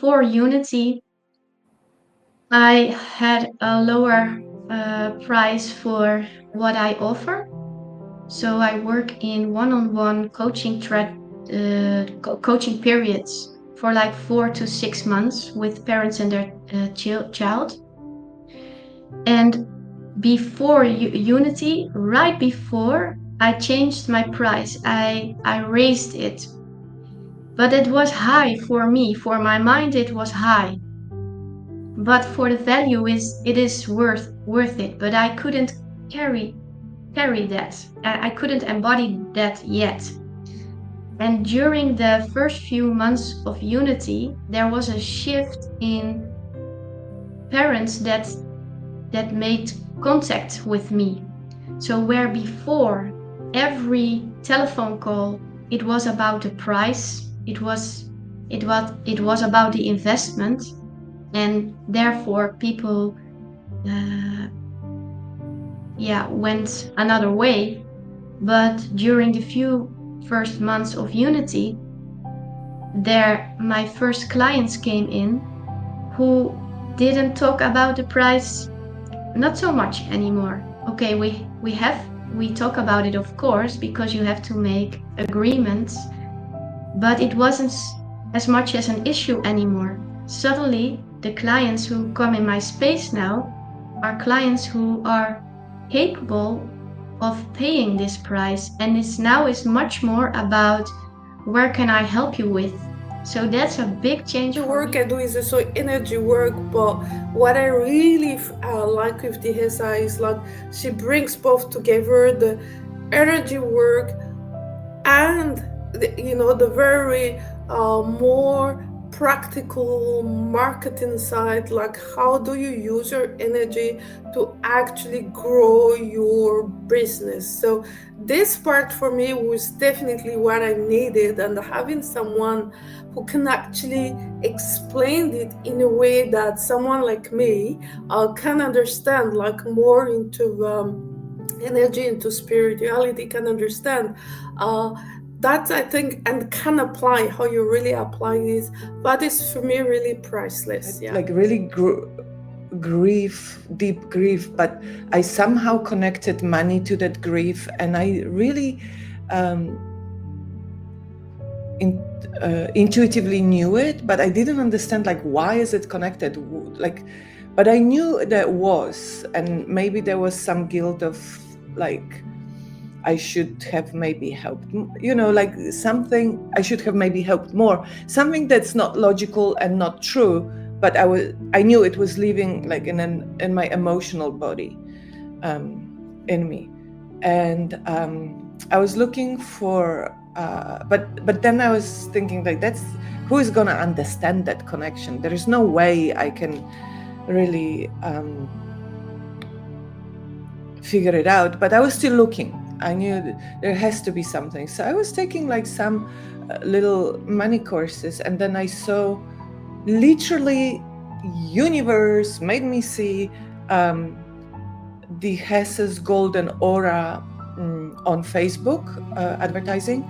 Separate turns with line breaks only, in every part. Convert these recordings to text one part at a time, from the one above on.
before Unity, I had a lower price for what I offer. So I work in one-on-one coaching periods for like 4 to 6 months with parents and their child. And before Unity, right before, I changed my price. I raised it, but it was high for me. For my mind, it was high. But for the value, it is worth it. But I couldn't carry that. I couldn't embody that yet. And during the first few months of Unity, there was a shift in parents that made contact with me. So where before every telephone call, it was about the price, it was about the investment, and therefore people went another way. But during the few first months of Unity, my first clients came in who didn't talk about the price, not so much anymore. Okay, we talk about it, of course, because you have to make agreements, but it wasn't as much as an issue anymore. Suddenly, the clients who come in my space now are clients who are capable of paying this price, and it's now is much more about where can I help you with. So that's a big change
The
for
work
me.
I do is also energy work, but what I really like with Dihesa is like she brings both together, the energy work and the very more practical marketing side, like how do you use your energy to actually grow your business. So this part for me was definitely what I needed, and having someone who can actually explain it in a way that someone like me can understand, like more into energy, into spirituality, can understand. uh, that I think, and can apply how you really apply this. That is for me really priceless. Yeah,
like really grief, deep grief, but I somehow connected money to that grief, and I really intuitively knew it, but I didn't understand like why is it connected, like, but I knew that was, and maybe there was some guilt of like I should have maybe helped, like something I should have maybe helped more, something that's not logical and not true, but I knew it was living like in my emotional body, in me, and I was looking for, but then I was thinking like who is gonna understand that connection? There is no way I can really figure it out, but I was still looking. I knew there has to be something. So I was taking like some little money courses, and then I saw literally universe made me see Dihesa's Golden Aura on Facebook advertising,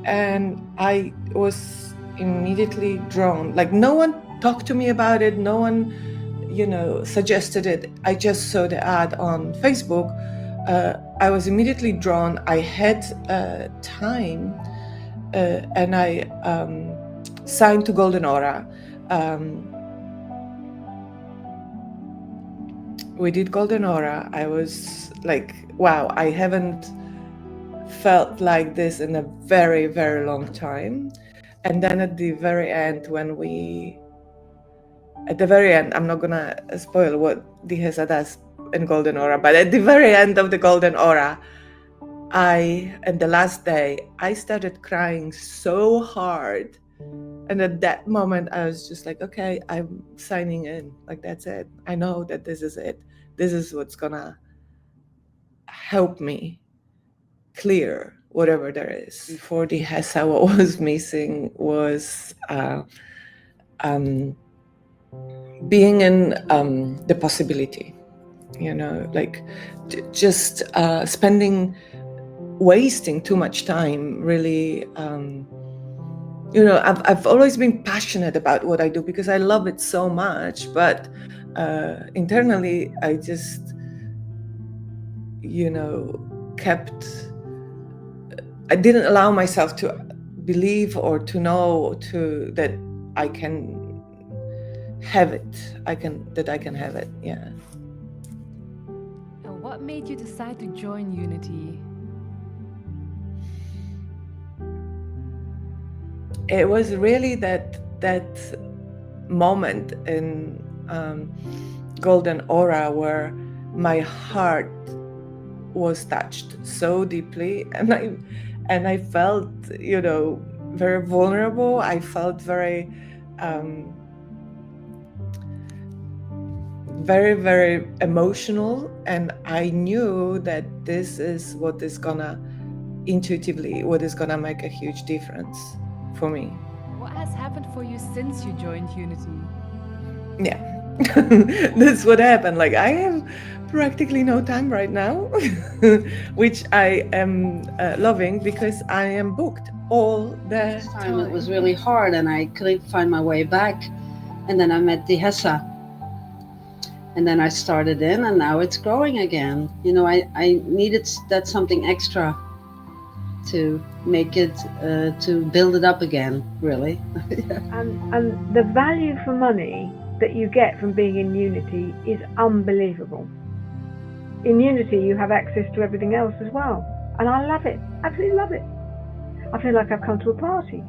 and I was immediately drawn. Like no one talked to me about it, no one suggested it. I just saw the ad on Facebook. I was immediately drawn. I had time, and I signed to Golden Aura. We did Golden Aura. I was like, wow, I haven't felt like this in a very, very long time. And then at the very end, I'm not gonna spoil what Dihesa does in Golden Aura, but at the very end of the Golden Aura, and the last day, I started crying so hard. And at that moment, I was just like, okay, I'm signing in. Like, that's it. I know that this is it. This is what's gonna help me clear whatever there is. Before Dihesa, what was missing was being in the possibility, like just wasting too much time really you know, I've always been passionate about what I do because I love it so much, but internally I just, you know, I didn't allow myself to believe or to know that I can have it. I can have it. Yeah.
And what made you decide to join Unity?
It was really that moment in Golden Aura where my heart was touched so deeply, and I felt, you know, very vulnerable. I felt very very emotional, and I knew that this is what is gonna make a huge difference for me.
What has happened for you since you joined Unity?
Yeah. That's what happened. Like, I have practically no time right now, which I am loving because I am booked all the time.
It was really hard and I couldn't find my way back. And then I met Dihesa. And then I started in, and now it's growing again. You know, I needed that something extra to make it, to build it up again, really.
And the value for money that you get from being in Unity is unbelievable. In Unity, you have access to everything else as well. And I love it, absolutely love it. I feel like I've come to a party.